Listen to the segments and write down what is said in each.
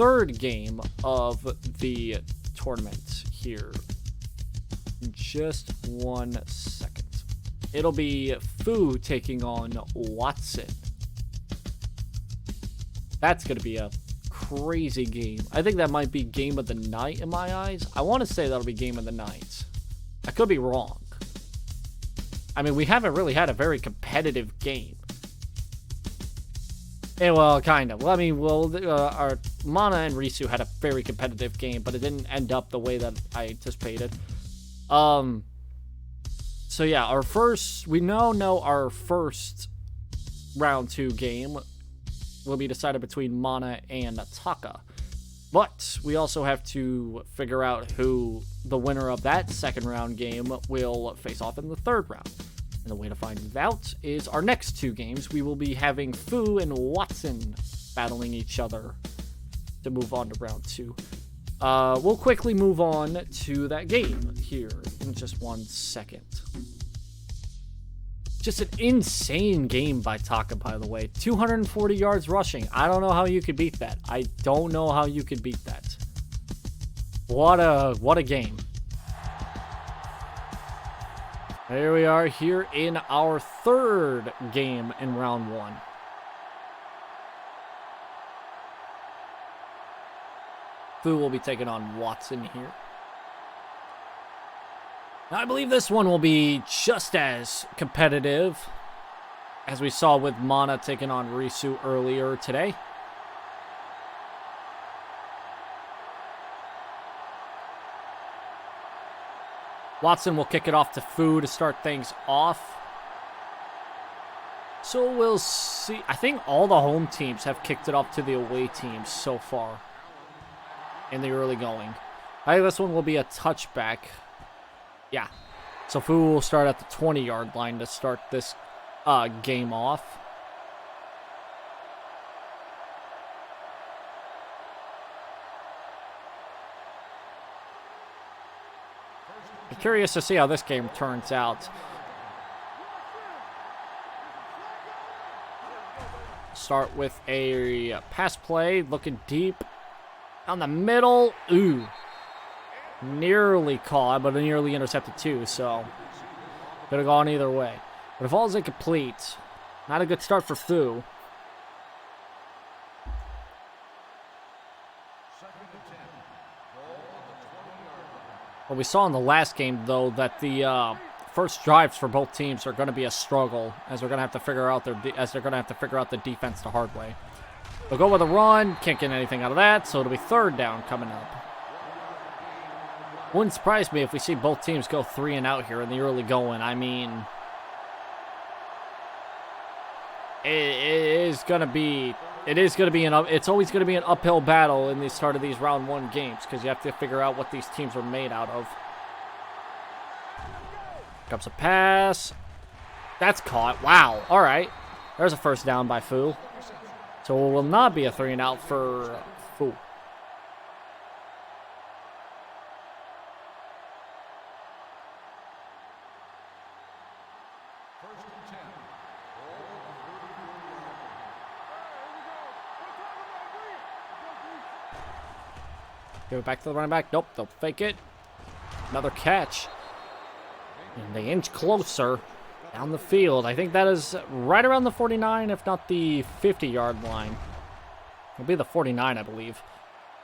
third game of the tournament here. Just 1 second. It'll be Fu taking on Watson. That's going to be a crazy game. I think that might be game of the night in my eyes. I want to say that'll be game of the night. I could be wrong. I mean, we haven't really had a very competitive game. Yeah, well, kind of. Well, I mean, our Mana and Risu had a very competitive game, but it didn't end up the way that I anticipated. So yeah, we now know our first round 2 game will be decided between Mana and Taka. But we also have to figure out who the winner of that second round game will face off in the third round. And the way to find it out is our next 2 games. We will be having Fu and Watson battling each other to move on to round 2. We'll quickly move on to that game here in just 1 second. Just an insane game by Taka, by the way. 240 yards rushing. I don't know how you could beat that. I don't know how you could beat that. What a game. Here we are here in our third game in round 1. Fu will be taking on Watson here. Now, I believe this one will be just as competitive as we saw with Mana taking on Risu earlier today. Watson will kick it off to Fu to start things off. So we'll see. I think all the home teams have kicked it off to the away teams so far in the early going. I think this one will be a touchback. Yeah. So Fu will start at the 20-yard line to start this game off. I'm curious to see how this game turns out. Start with a pass play, looking deep down the middle. Ooh. Nearly caught, but nearly intercepted too, so could have gone either way. But it falls incomplete. Not a good start for Fu. Well, we saw in the last game, though, that the first drives for both teams are going to be a struggle, as they're going to have to figure out the defense the hard way. They'll go with a run, can't get anything out of that, so it'll be third down coming up. Wouldn't surprise me if we see both teams go 3 and out here in the early going. I mean, it's always going to be an uphill battle in the start of these round 1 games, because you have to figure out what these teams are made out of. Comes a pass. That's caught. Wow. All right. There's a first down by Fu. So it will not be a 3 and out for Fu. Give it back to the running back. Nope, they'll fake it. Another catch. And they inch closer down the field. I think that is right around the 49, if not the 50-yard line. It'll be the 49, I believe.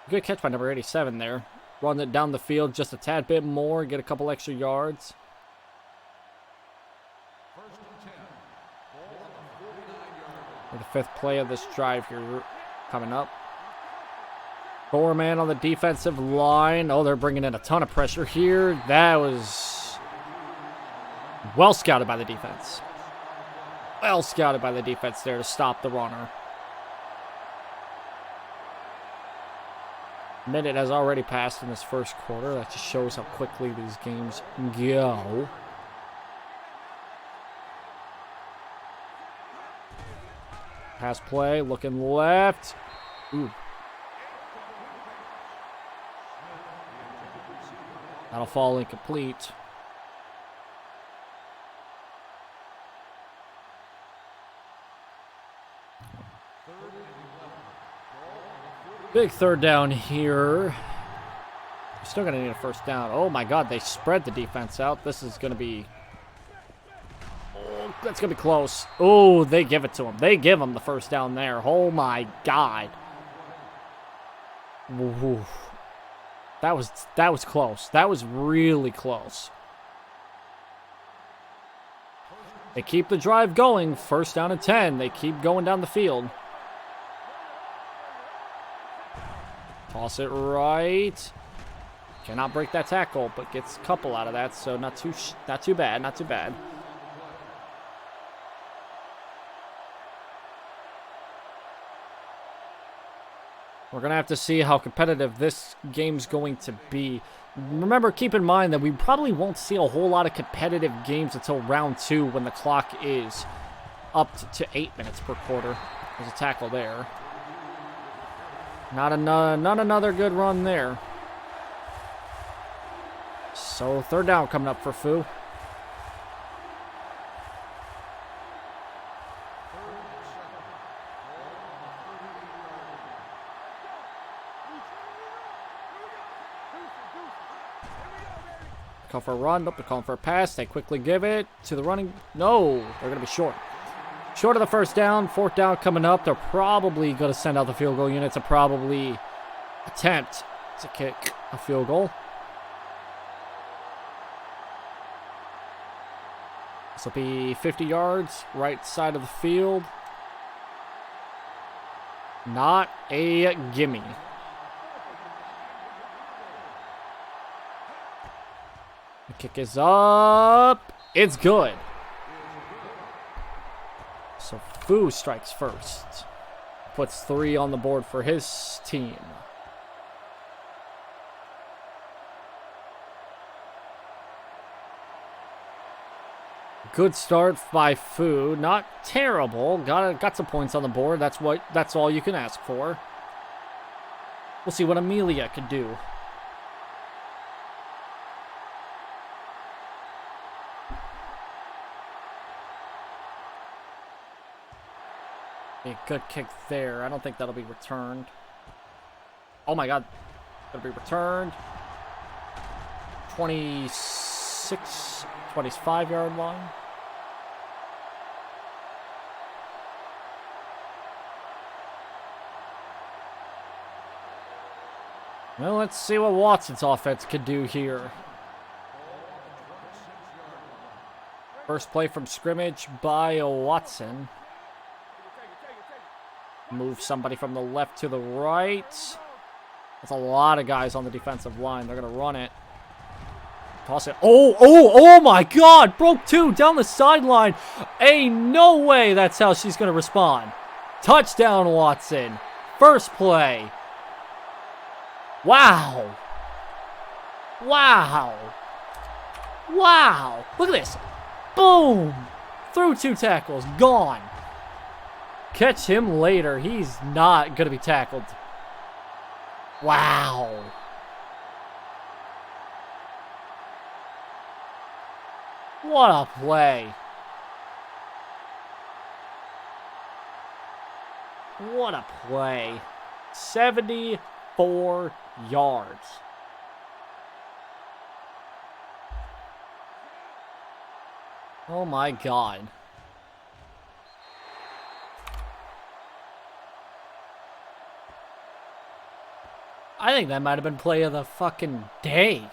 Good catch by number 87 there. Run it down the field just a tad bit more, get a couple extra yards. The 5th play of this drive here coming up. 4-man on the defensive line. Oh, they're bringing in a ton of pressure here. That was well scouted by the defense. Well scouted by the defense there to stop the runner. A minute has already passed in this first quarter. That just shows how quickly these games go. Pass play, looking left. Ooh. That'll fall incomplete. Big third down here. We're still going to need a first down. Oh my god, they spread the defense out. This is going to be... Oh, that's going to be close. Oh, they give it to him. They give him the first down there. Oh my god. Ooh. That was close. That was really close. They keep the drive going. First down and 10. They keep going down the field. Toss it right. Cannot break that tackle, but gets a couple out of that, so not too bad, not too bad. We're going to have to see how competitive this game's going to be. Remember, keep in mind that we probably won't see a whole lot of competitive games until round 2 when the clock is up to 8 minutes per quarter. There's a tackle there. Not another good run there. So, third down coming up for Fu. Call for a run. Nope, they're calling for a pass. They quickly give it to the running. No, they're going to be short. Short of the first down. Fourth down coming up. They're probably going to send out the field goal unit to probably attempt to kick a field goal. This will be 50 yards, right side of the field. Not a gimme. The kick is up. It's good. So Fu strikes first. Puts 3 on the board for his team. Good start by Fu. Not terrible. Got some points on the board. That's all you can ask for. We'll see what Amelia can do. A good kick there. I don't think that'll be returned. Oh my god. That'll be returned. 25-yard line. Well, let's see what Watson's offense could do here. First play from scrimmage by Watson. Move somebody from the left to the right. That's a lot of guys on the defensive line. They're going to run it. Toss it. Oh my god! Broke 2 down the sideline. Ain't no way that's how she's going to respond. Touchdown, Watson. First play. Wow. Wow. Wow. Look at this. Boom. Through 2 tackles. Gone. Catch him later. He's not going to be tackled. Wow. What a play. What a play. 74 yards. Oh my god. I think that might have been play of the fucking day.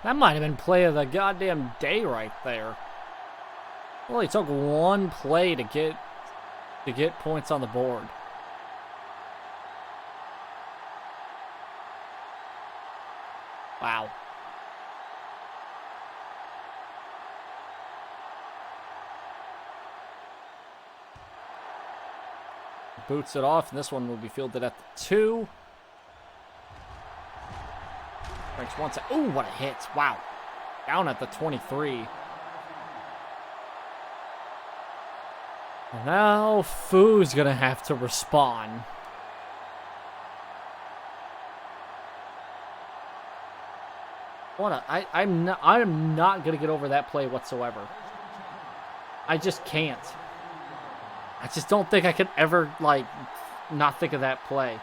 That might have been play of the goddamn day right there. Well, it took 1 play to get points on the board. Wow. Boots it off, and this one will be fielded at the 2. Breaks once. Ooh, what a hit. Wow. Down at the 23. And now Fu's going to have to respond. I'm not going to get over that play whatsoever. I just can't. I just don't think I could ever, like, not think of that play.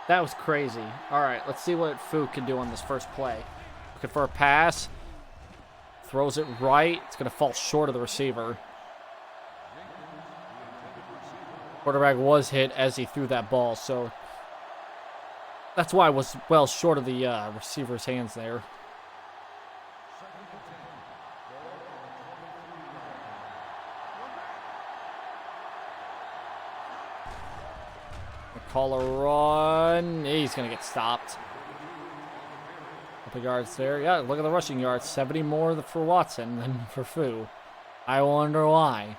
That was crazy. All right, let's see what Fu can do on this first play. Looking for a pass. Throws it right. It's going to fall short of the receiver. Quarterback was hit as he threw that ball, so that's why it was well short of the receiver's hands there. Call a run. He's going to get stopped. Couple yards there. Yeah, look at the rushing yards. 70 more for Watson than for Fu. I wonder why.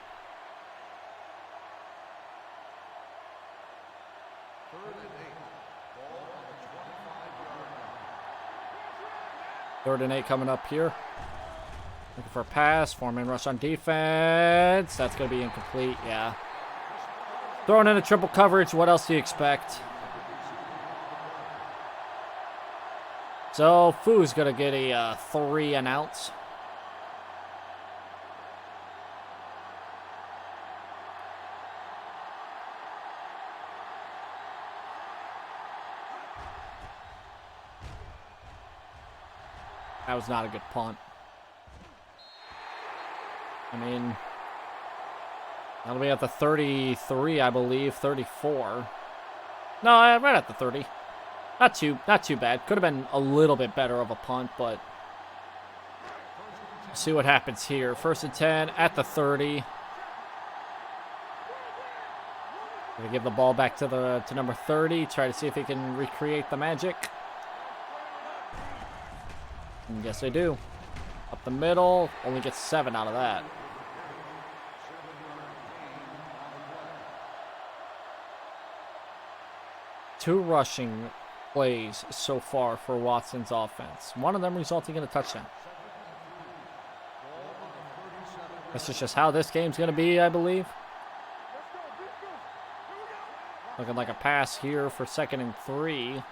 Third and 8 coming up here. Looking for a pass. Four-man rush on defense. That's going to be incomplete. Yeah. Throwing in a triple coverage. What else do you expect? So, Fu's going to get a 3 and outs. That was not a good punt. I mean, that'll be at the 33, I believe, 34. No, right at the 30. Not too bad. Could have been a little bit better of a punt, but we'll see what happens here. First and 10 at the 30. Gonna give the ball back to number 30. Try to see if he can recreate the magic. And yes, they do. Up the middle. Only gets 7 out of that. Two rushing plays so far for Watson's offense. One of them resulting in a touchdown. This is just how this game's going to be, I believe. Looking like a pass here for 2nd and 3.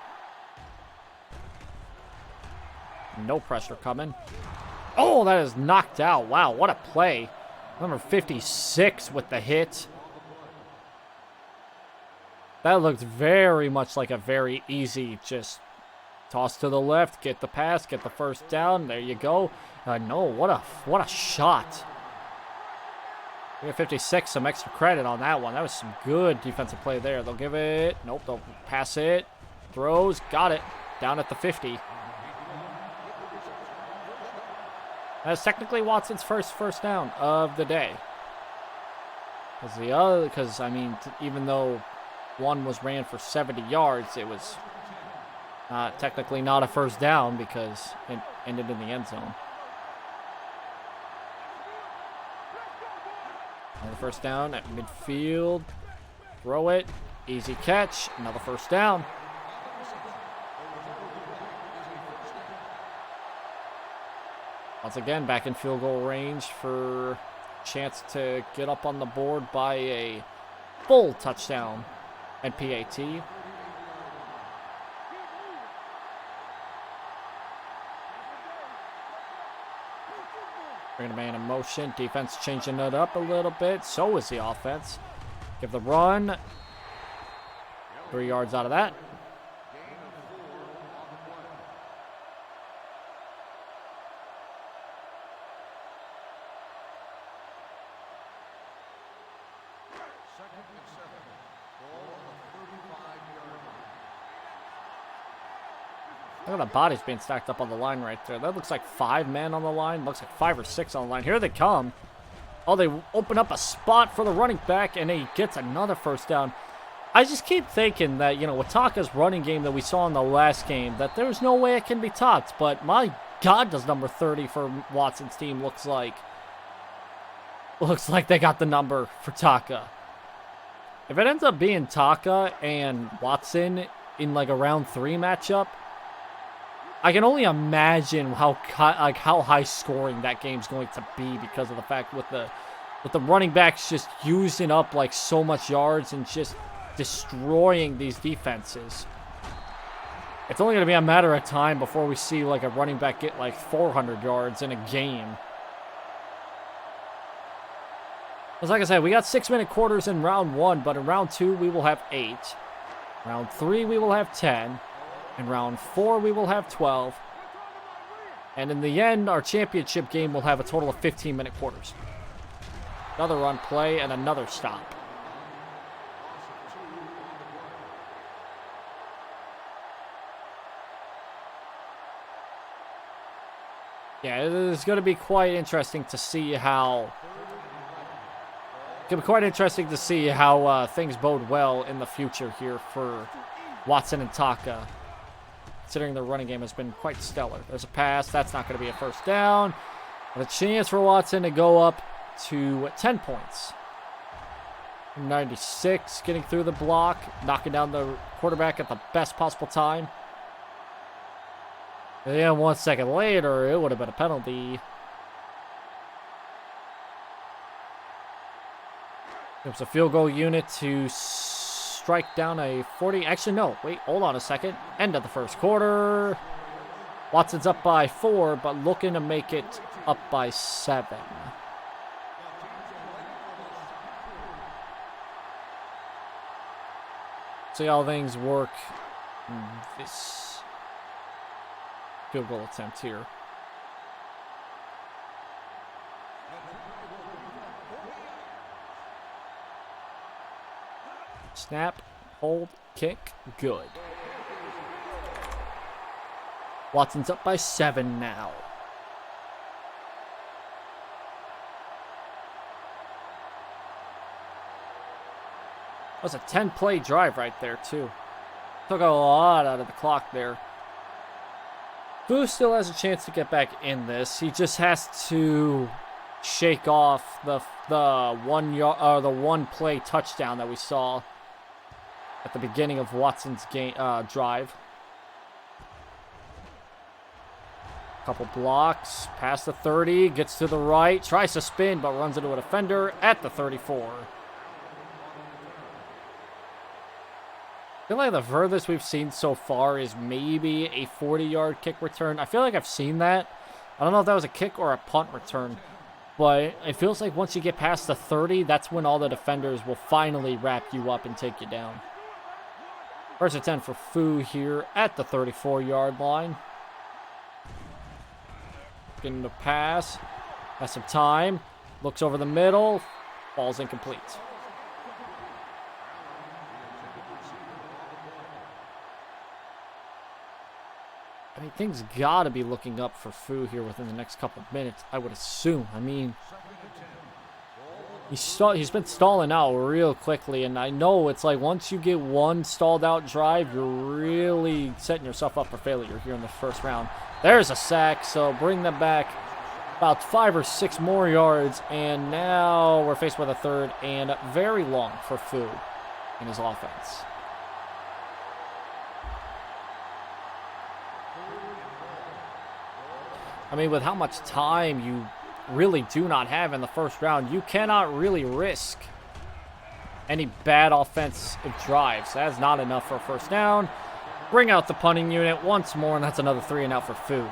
No pressure coming. Oh, that is knocked out. Wow, what a play. Number 56 with the hit. That looked very much like a very easy just toss to the left, get the pass, get the first down. There you go. No, what a shot. We got 56, some extra credit on that one. That was some good defensive play there. They'll give it. Nope, they'll pass it. Throws, got it. Down at the 50. That's technically Watson's first down of the day. Because I mean, even though one was ran for 70 yards, it was technically not a first down because it ended in the end zone. Another first down at midfield. Throw it. Easy catch. Another first down. Once again, back in field goal range for a chance to get up on the board by a full touchdown and PAT. Bringing a man in motion. Defense changing it up a little bit. So is the offense. Give the run. 3 yards out of that. Look at the bodies being stacked up on the line right there. That looks like 5 men on the line. Looks like 5 or 6 on the line. Here they come. Oh, they open up a spot for the running back, and he gets another first down. I just keep thinking that, you know, with Taka's running game that we saw in the last game, that there's no way it can be topped. But my God, does number 30 for Watson's team looks like they got the number for Taka. If it ends up being Taka and Watson in like a round 3 matchup, I can only imagine how high scoring that game's going to be because of the fact with the running backs just using up like so much yards and just destroying these defenses. It's only going to be a matter of time before we see like a running back get like 400 yards in a game. Because like I said, we got 6-minute quarters in round 1, but in round 2, we will have 8. Round 3, we will have 10. In round 4, we will have 12. And in the end, our championship game will have a total of 15-minute quarters. Another run play and another stop. Yeah, it is going to be quite interesting to see how... It's going to be quite interesting to see how things bode well in the future here for Watson and Taka, considering their running game has been quite stellar. There's a pass. That's not going to be a first down. But a chance for Watson to go up to 10 points. 96, getting through the block, knocking down the quarterback at the best possible time. And 1 second later, it would have been a penalty. It was a field goal unit to strike down a 40. Actually, no. Wait, hold on a second. End of the first quarter. Watson's up by 4, but looking to make it up by 7. See how things work in this field goal attempt here. Snap, hold, kick, good. Watson's up by 7 now. That was a 10-play drive right there, too. Took a lot out of the clock there. Boo still has a chance to get back in this. He just has to shake off the one play touchdown that we saw at the beginning of Watson's game drive. Couple blocks, past the 30, gets to the right, tries to spin, but runs into a defender at the 34. I feel like the furthest we've seen so far is maybe a 40-yard kick return. I feel like I've seen that. I don't know if that was a kick or a punt return, but it feels like once you get past the 30, that's when all the defenders will finally wrap you up and take you down. First and 10 for Fu here at the 34-yard line. Getting the pass. Has some time. Looks over the middle. Ball's incomplete. I mean, things gotta be looking up for Fu here within the next couple of minutes, I would assume. I mean, he's been stalling out real quickly, and I know it's like once you get one stalled out drive, you're really setting yourself up for failure here in the first round. There's a sack, so bring them back about 5 or 6 more yards, and now we're faced with a third and very long for Fu in his offense. I mean, with how much time you really do not have in the first round, you cannot really risk any bad offensive drives. That's not enough for a first down. Bring out the punting unit once more, and that's another 3 and out for Fu.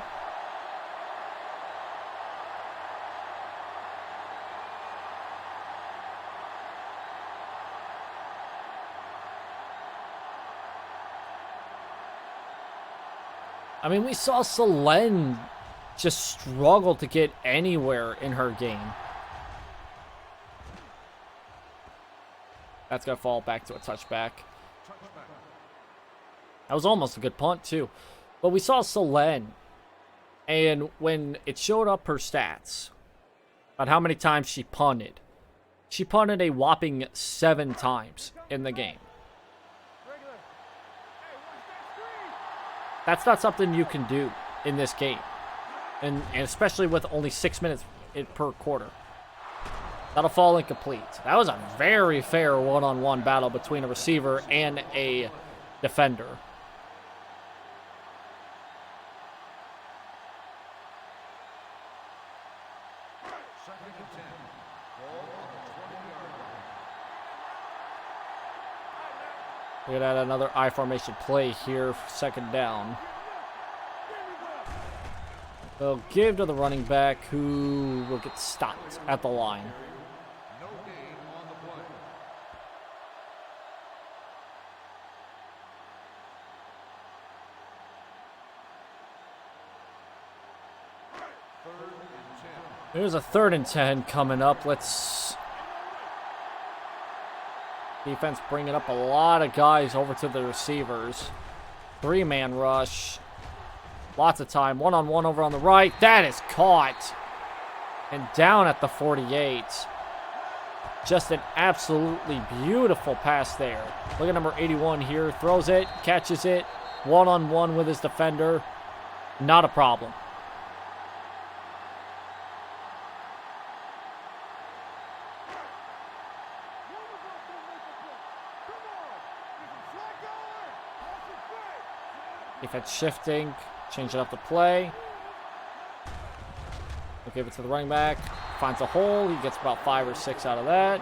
I mean, we saw Selene just struggle to get anywhere in her game. That's going to fall back to a touchback. That was almost a good punt, too. But we saw Selene, and when it showed up her stats about how many times she punted a whopping 7 times in the game. That's not something you can do in this game. And especially with only 6 minutes per quarter. That'll fall incomplete. That was a very fair one-on-one battle between a receiver and a defender. We're gonna add another I formation play here for second down. They'll give to the running back, who will get stopped at the line. There's a 3rd and 10 coming up. Let's... Defense bringing up a lot of guys over to the receivers. 3-man rush. Lots of time. 1-on-1 over on the right. That is caught. And down at the 48. Just an absolutely beautiful pass there. Look at number 81 here. Throws it. Catches it. 1-on-1 with his defender. Not a problem. Defense shifting. Change it up the play. We'll give it to the running back. Finds a hole. He gets about 5 or 6 out of that.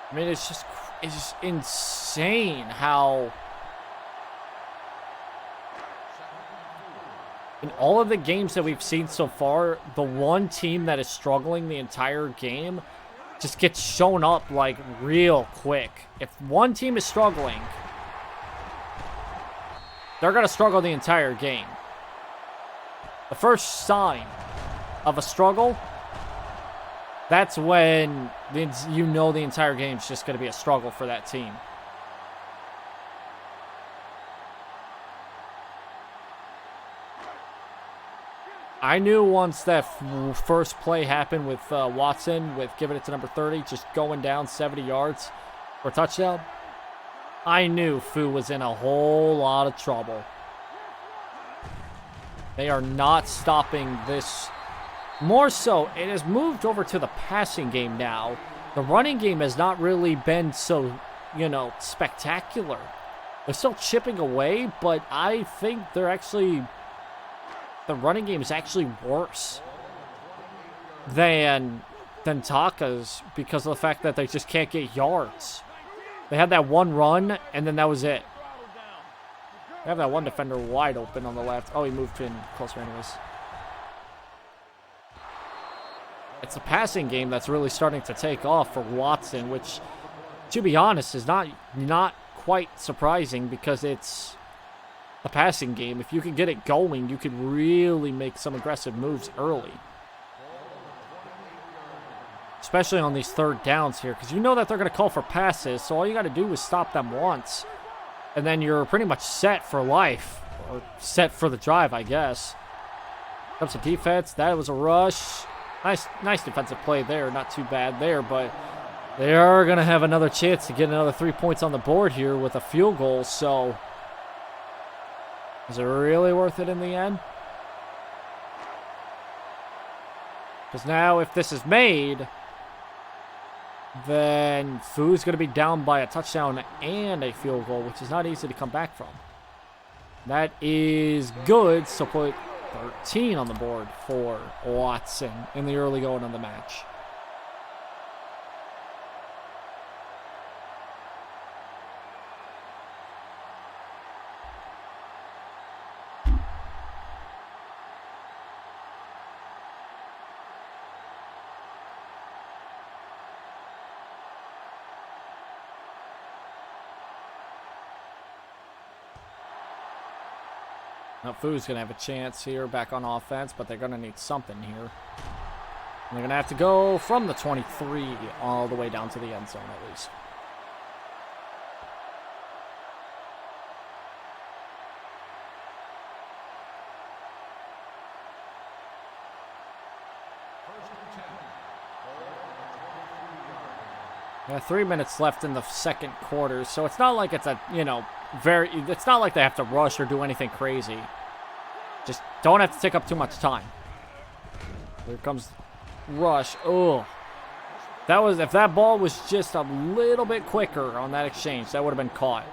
I mean, it's just insane how in all of the games that we've seen so far, the one team that is struggling the entire game just gets shown up like real quick. If one team is struggling, they're going to struggle the entire game. The first sign of a struggle, that's when you know the entire game's just going to be a struggle for that team. I knew once that first play happened with Watson, with giving it to number 30, just going down 70 yards for a touchdown, I knew Fu was in a whole lot of trouble. They are not stopping this. More so, it has moved over to the passing game now. The running game has not really been so, spectacular. They're still chipping away, but I think they're actually... The running game is actually worse than Taka's because of the fact that they just can't get yards. They had that one run, and then that was it. They have that one defender wide open on the left. Oh, he moved in closer anyways. It's the passing game that's really starting to take off for Watson, which, to be honest, is not quite surprising because it's the passing game. If you can get it going, you could really make some aggressive moves early. Especially on these 3rd downs here, because you know that they're going to call for passes, so all you got to do is stop them once. And then you're pretty much set for life, or set for the drive, I guess. Comes to defense. That was a rush. Nice defensive play there. Not too bad there, but they are going to have another chance to get another 3 points on the board here with a field goal, so... Is it really worth it in the end? Because now if this is made, then Fu's going to be down by a touchdown and a field goal, which is not easy to come back from. That is good, so put 13 on the board for Watson in the early going of the match. Now, Fu's going to have a chance here back on offense, but they're going to need something here. And they're going to have to go from the 23 all the way down to the end zone at least. Yeah, 3 minutes left in the second quarter, so it's not like it's a, it's not like they have to rush or do anything crazy. Just don't have to take up too much time. Here comes rush. Oh, if that ball was just a little bit quicker on that exchange, that would have been caught.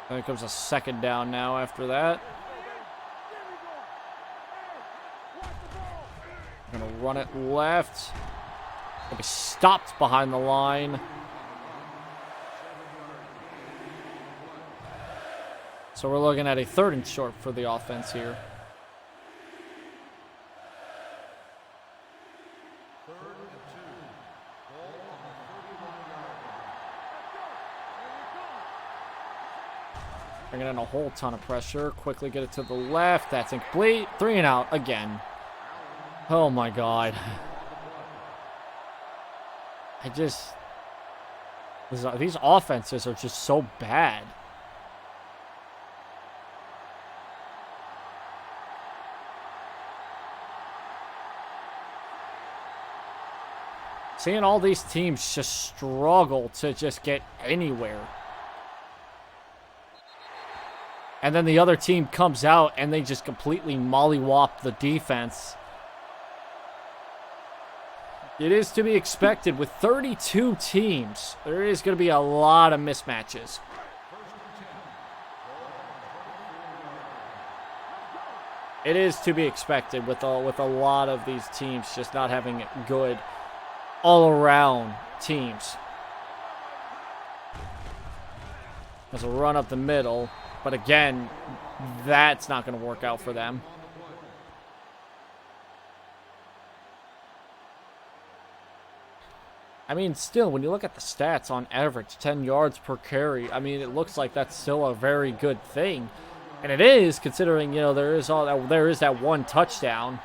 Then comes a 2nd down now after that. Gonna run it left. Gonna be stopped behind the line. So we're looking at a 3rd and short for the offense here. Bringing in a whole ton of pressure. Quickly get it to the left. That's incomplete. 3 and out again. Oh my god. These offenses are just so bad. Seeing all these teams just struggle to just get anywhere. And then the other team comes out and they just completely mollywop the defense. It is to be expected with 32 teams. There is going to be a lot of mismatches. It is to be expected with a lot of these teams just not having good all-around teams. There's a run up the middle, but again, that's not going to work out for them. I mean, still, when you look at the stats on average, 10 yards per carry, I mean, it looks like that's still a very good thing. And it is, considering, you know, there is that one touchdown.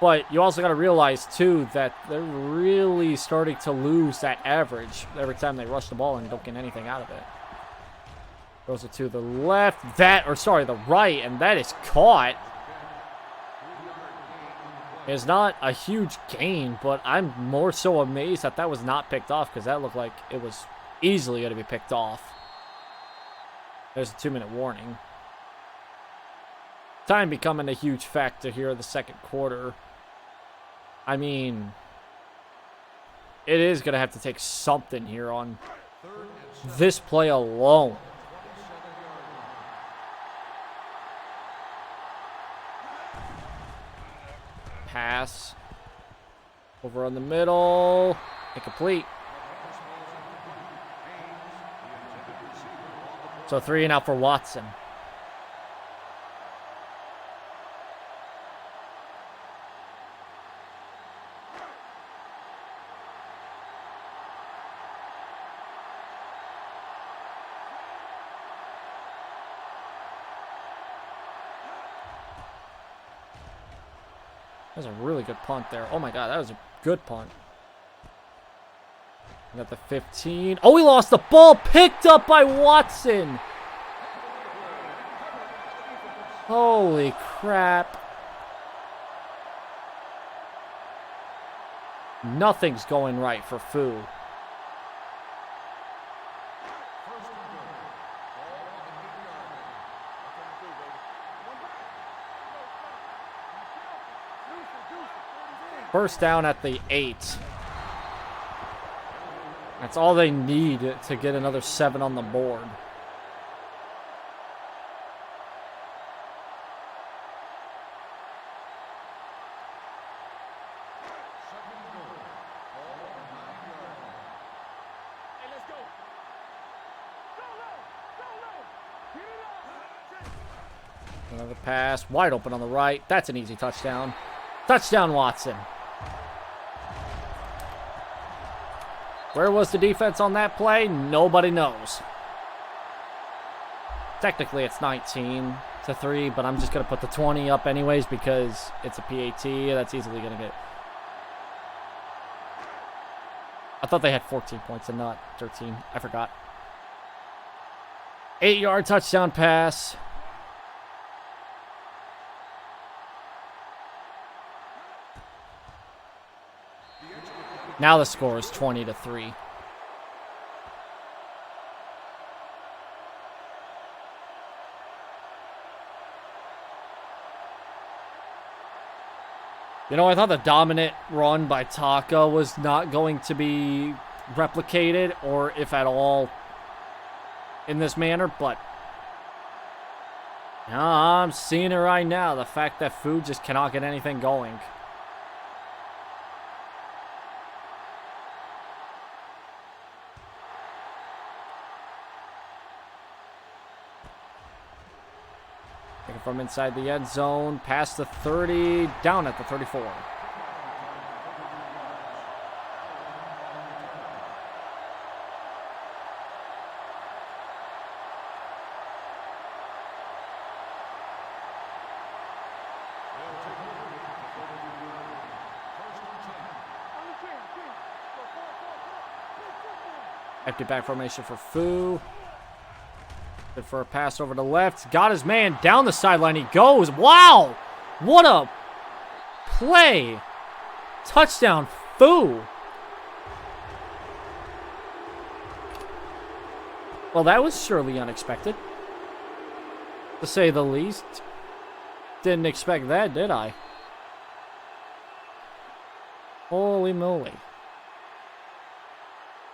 But you also got to realize, too, that they're really starting to lose that average every time they rush the ball and don't get anything out of it. Throws it to the left. The right, and that is caught. It's not a huge gain, but I'm more so amazed that that was not picked off, because that looked like it was easily going to be picked off. There's a 2-minute warning. Time becoming a huge factor here in the second quarter. I mean, it is going to have to take something here on this play alone. Pass. Over on the middle. Incomplete. So 3 and out for Watson. That was a really good punt there. Oh my god, that was a good punt. We got the 15. Oh, we lost the ball. Picked up by Watson. Holy crap. Nothing's going right for Fu. First down at the 8. That's all they need to get another 7 on the board. Another pass, wide open on the right. That's an easy touchdown. Touchdown, Watson. Where was the defense on that play? Nobody knows. Technically, it's 19-3, but I'm just going to put the 20 up anyways because it's a PAT. That's easily going to get... I thought they had 14 points and not 13. I forgot. 8-yard touchdown pass. Now the score is 20-3. You know, I thought the dominant run by Taka was not going to be replicated, or if at all, in this manner, but no, I'm seeing it right now. The fact that Fu just cannot get anything going. From inside the end zone, past the 30, down at the 34. Empty back formation for Fu. Good for a pass over the left. Got his man down the sideline. He goes. Wow! What a play. Touchdown, Fu. Well, that was surely unexpected, to say the least. Didn't expect that, did I? Holy moly.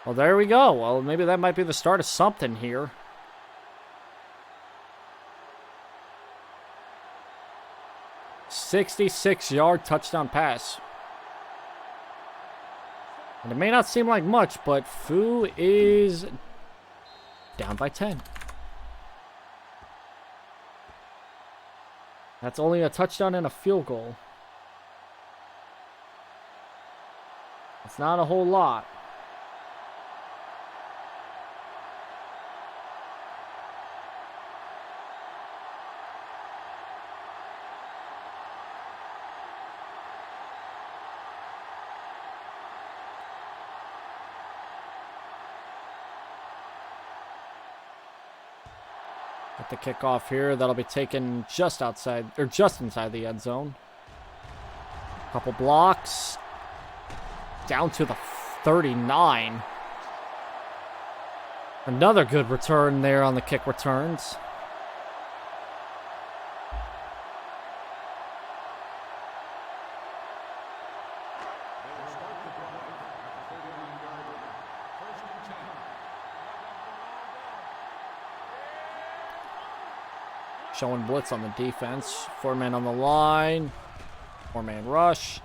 Well, there we go. Well, maybe that might be the start of something here. 66-yard touchdown pass. And it may not seem like much, but Fu is down by 10. That's only a touchdown and a field goal. It's not a whole lot. Get the kickoff here. That'll be taken just outside, or just inside the end zone. Couple blocks. Down to the 39. Another good return there on the kick returns. Showing blitz on the defense. 4-man on the line. 4-man rush.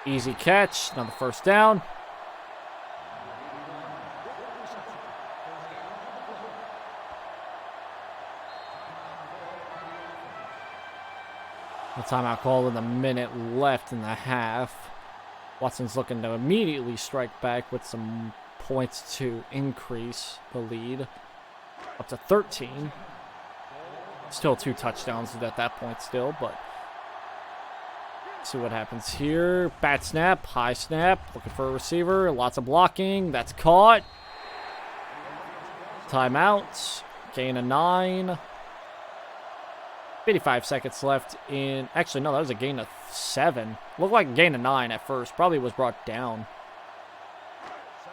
Easy catch. Another first down. The timeout call with a minute left in the half. Watson's looking to immediately strike back with some points to increase the lead. Up to 13. Still 2 touchdowns at that point still, but see what happens here. Bat snap, high snap, looking for a receiver, lots of blocking, that's caught. Timeout, gain of 9. 55 seconds left in, actually no, that was a gain of 7. Looked like a gain of 9 at first, probably was brought down.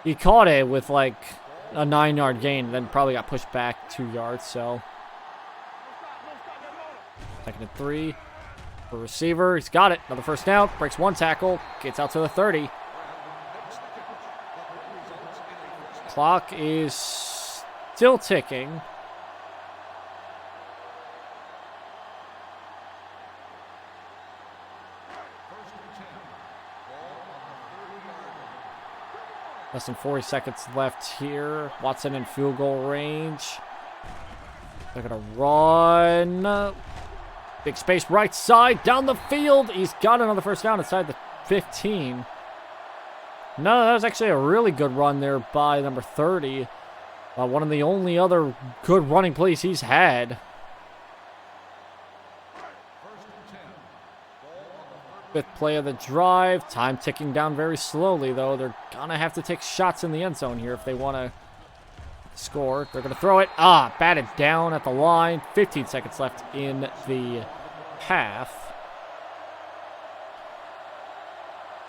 He caught it with like a 9-yard gain, then probably got pushed back 2 yards, so. 2nd and 3. For receiver, he's got it. Another first down. Breaks 1 tackle. Gets out to the 30. Clock is still ticking. Less than 40 seconds left here. Watson in field goal range. They're going to run. Big space right side, down the field. He's got another first down inside the 15. No, that was actually a really good run there by number 30. One of the only other good running plays he's had. 5th play of the drive. Time ticking down very slowly, though. They're going to have to take shots in the end zone here if they want to score. They're going to throw it. Batted down at the line. 15 seconds left in the half.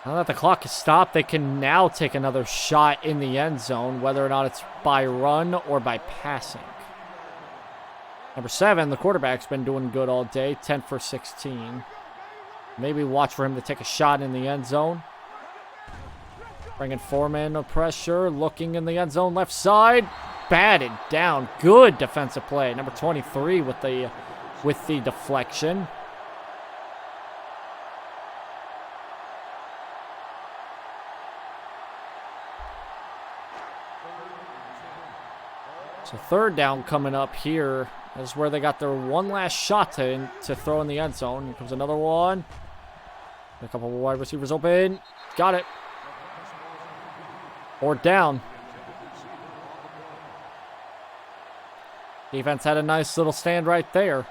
Now that the clock is stopped, they can now take another shot in the end zone, whether or not it's by run or by passing. Number 7, the quarterback's been doing good all day. 10 for 16. Maybe watch for him to take a shot in the end zone. Bringing 4-man no pressure. Looking in the end zone, left side. Batted down. Good defensive play. Number 23 with the deflection. So 3rd down coming up here. This is where they got their one last shot to throw in the end zone. Here comes another one. A couple of wide receivers open. Got it. Or down. Defense had a nice little stand right there.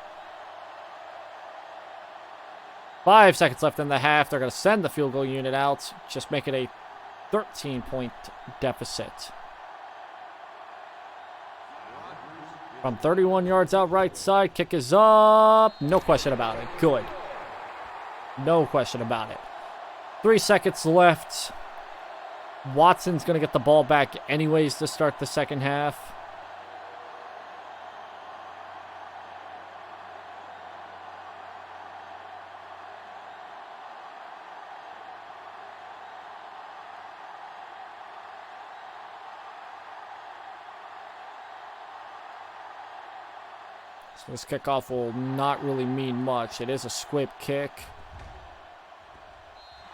5 seconds left in the half. They're going to send the field goal unit out. Just make it a 13-point deficit. From 31 yards out right side, kick is up. No question about it. Good. No question about it. 3 seconds left. Watson's going to get the ball back anyways to start the second half. So this kickoff will not really mean much. It is a squib kick.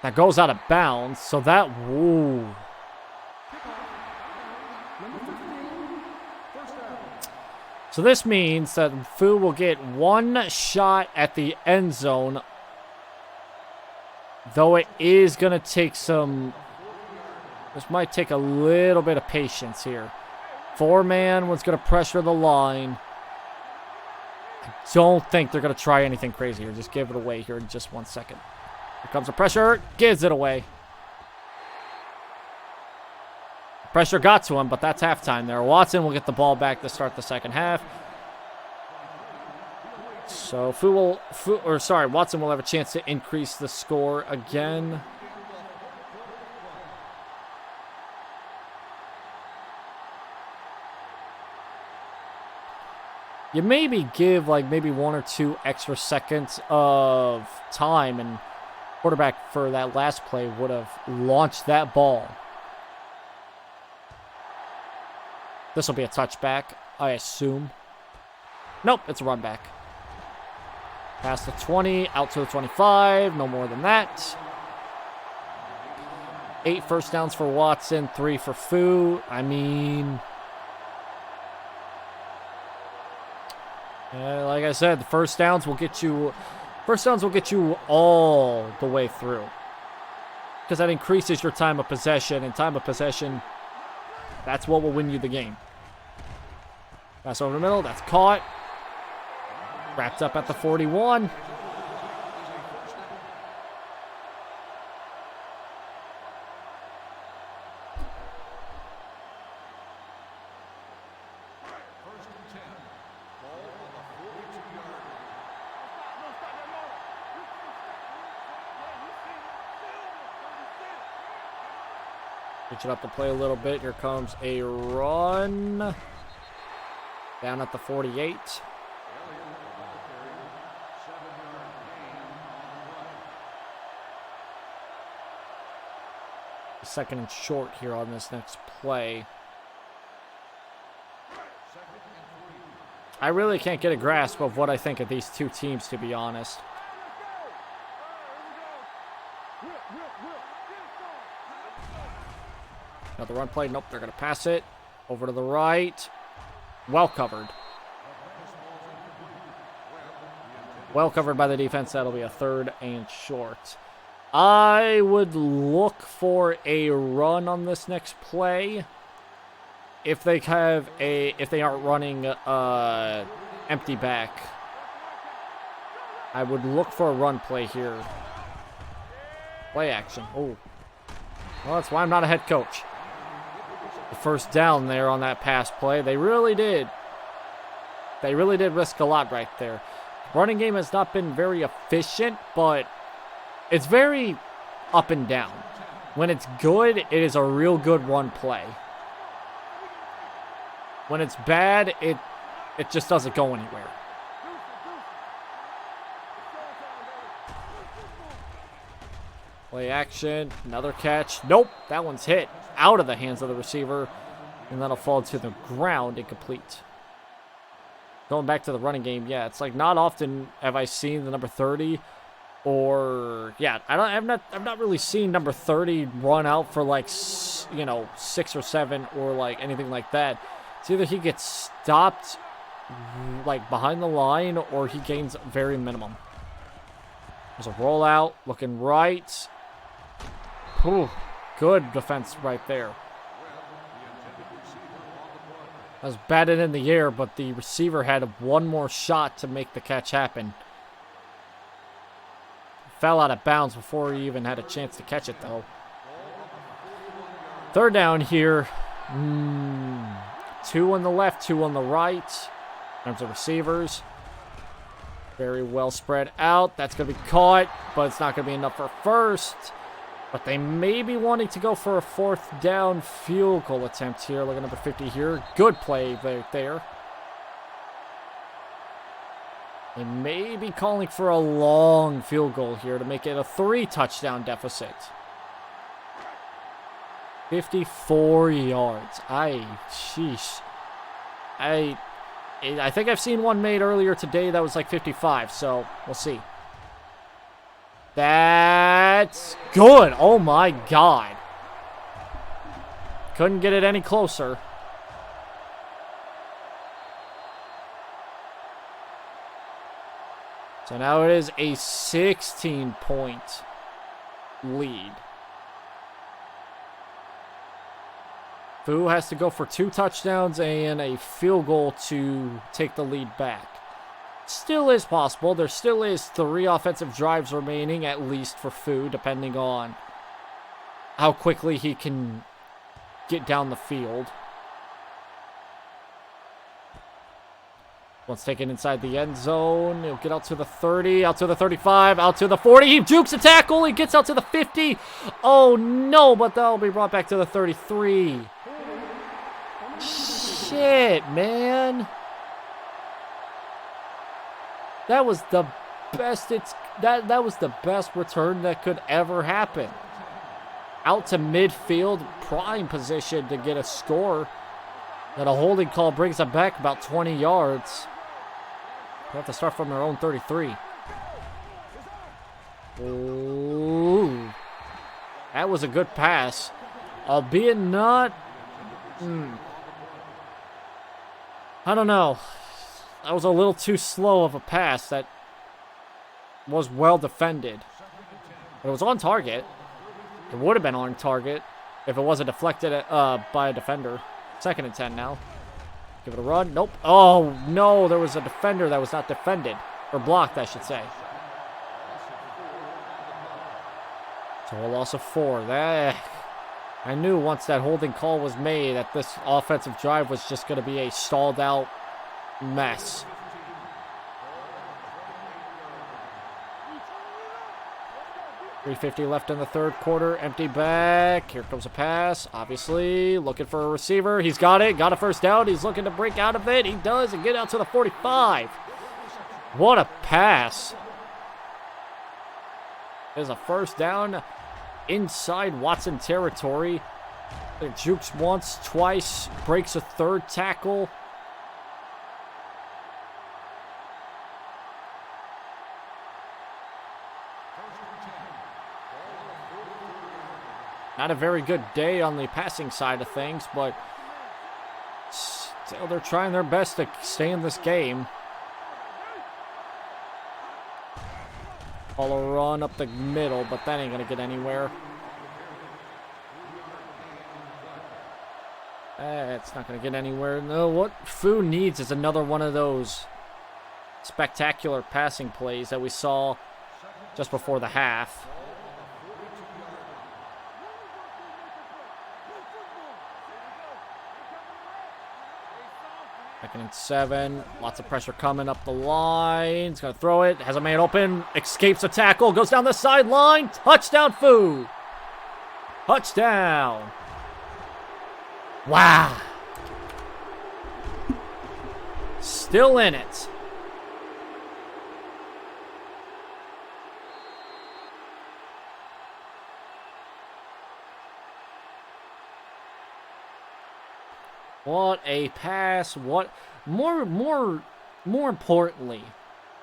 That goes out of bounds, so that... Whoa. So this means that Fu will get one shot at the end zone. Though it is going to take some... This might take a little bit of patience here. 4-man was going to pressure the line. I don't think they're going to try anything crazy here. Just give it away here in just 1 second. Here comes the pressure. Gives it away. Pressure got to him, but that's halftime there. Watson will get the ball back to start the second half. So Watson will have a chance to increase the score again. You maybe give maybe 1 or 2 extra seconds of time, and quarterback for that last play would have launched that ball. This will be a touchback, I assume. Nope, it's a run back. Past the 20, out to the 25, no more than that. 8 first downs for Watson, 3 for Fu. I mean... like I said, the first downs will get you all the way through, because that increases your time of possession, and time of possession, that's what will win you the game. Pass over the middle, that's caught. Wrapped up at the 41. Switch it up to play a little bit. Here comes a run. Down at the 48. Second and short here on this next play. I really can't get a grasp of what I think of these two teams, to be honest. Another run play. Nope, they're going to pass it. Over to the right. Well covered. Well covered by the defense. That'll be a 3rd and short. I would look for a run on this next play. If they aren't running empty back, I would look for a run play here. Play action. Oh, well, that's why I'm not a head coach. The first down there on that pass play, they really did risk a lot right there. Running game has not been very efficient, but it's very up and down. When it's good, it is a real good run play. When it's bad, it just doesn't go anywhere. Play action, another catch. Nope, that one's hit out of the hands of the receiver, and that'll fall to the ground, incomplete. Going back to the running game, yeah, it's like not often have I seen the number 30, or yeah, I've not really seen number 30 run out for 6 or 7 or anything like that. It's either he gets stopped behind the line, or he gains very minimum. There's a rollout, looking right. Ooh, good defense right there. That was batted in the air, but the receiver had one more shot to make the catch happen. Fell out of bounds before he even had a chance to catch it, though. Third down here. 2 on the left, 2 on the right. In terms of receivers. Very well spread out. That's going to be caught, but it's not going to be enough for first. But they may be wanting to go for a 4th down field goal attempt here. Look at number 50 here. Good play there. They may be calling for a long field goal here to make it a 3-touchdown deficit. 54 yards. Sheesh. I think I've seen one made earlier today that was like 55, so we'll see. That's good. Oh my God. Couldn't get it any closer. So now it is a 16-point lead. Fu has to go for 2 touchdowns and a field goal to take the lead back. Still is possible. There still is 3 offensive drives remaining, at least for Fu, depending on how quickly he can get down the field. Once taken inside the end zone, he'll get out to the 30, out to the 35, out to the 40. He jukes a tackle. He gets out to the 50. Oh, no, but that'll be brought back to the 33. Shit, man. That was the best that was the best return that could ever happen. Out to midfield, prime position to get a score. Then a holding call brings them back about 20 yards. They have to start from their own 33. Ooh. That was a good pass. Albeit not... I don't know. That was a little too slow of a pass that was well defended. But it was on target. It would have been on target if it wasn't deflected by a defender. 2nd and 10 now. Give it a run. Nope. Oh, no. There was a defender that was not defended. Or blocked, I should say. So a loss of 4. I knew once that holding call was made that this offensive drive was just going to be a stalled out mess. .350 left in the 3rd quarter. Empty back. Here comes a pass. Obviously, looking for a receiver. He's got it. Got a 1st down. He's looking to break out of it. He does and get out to the 45. What a pass. There's a 1st down inside Watson territory. It jukes once, twice. Breaks a 3rd tackle. Not a very good day on the passing side of things, but still they're trying their best to stay in this game. Follow run up the middle, but that ain't going to get anywhere. It's not going to get anywhere. No, what Fu needs is another one of those spectacular passing plays that we saw just before the half. 2nd and 7. Lots of pressure coming up the line. He's going to throw it. Has a man open. Escapes a tackle. Goes down the sideline. Touchdown, Fu. Touchdown. Wow. Still in it. What a pass. What more importantly,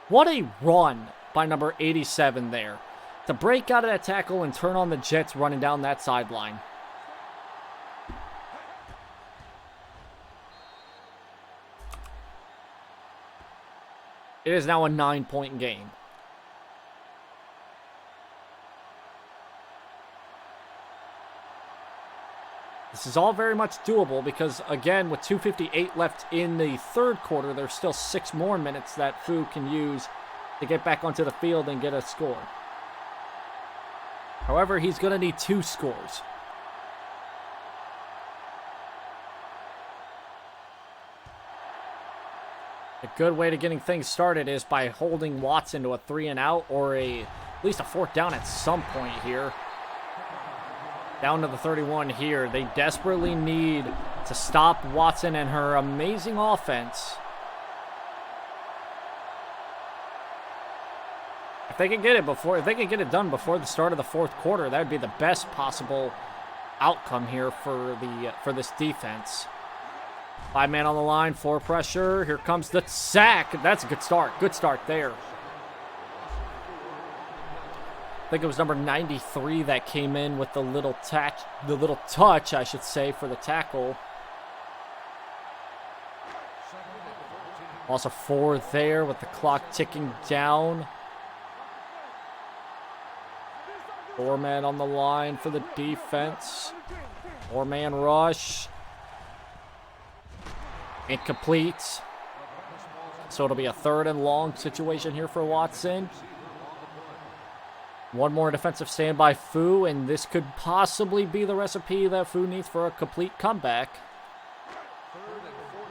what a run by number 87 there. To break out of that tackle and turn on the Jets running down that sideline. It is now a 9-point game. This is all very much doable because, again, with 2:58 left in the 3rd quarter, there's still 6 more minutes that Fu can use to get back onto the field and get a score. However, he's going to need 2 scores. A good way to getting things started is by holding Watson to a 3 and out or at least a 4th down at some point here. Down to the 31 here. They desperately need to stop Watson and her amazing offense. If they can get it done before the start of the 4th quarter, that would be the best possible outcome here for this defense. 5-man on the line, 4 pressure. Here comes the sack. That's a good start. Good start there. I think it was number 93 that came in with the little touch, I should say, for the tackle. Also 4 there with the clock ticking down. 4-man on the line for the defense. 4-man rush. Incomplete. So it'll be a 3rd and long situation here for Watson. One more defensive stand by Fu, and this could possibly be the recipe that Fu needs for a complete comeback.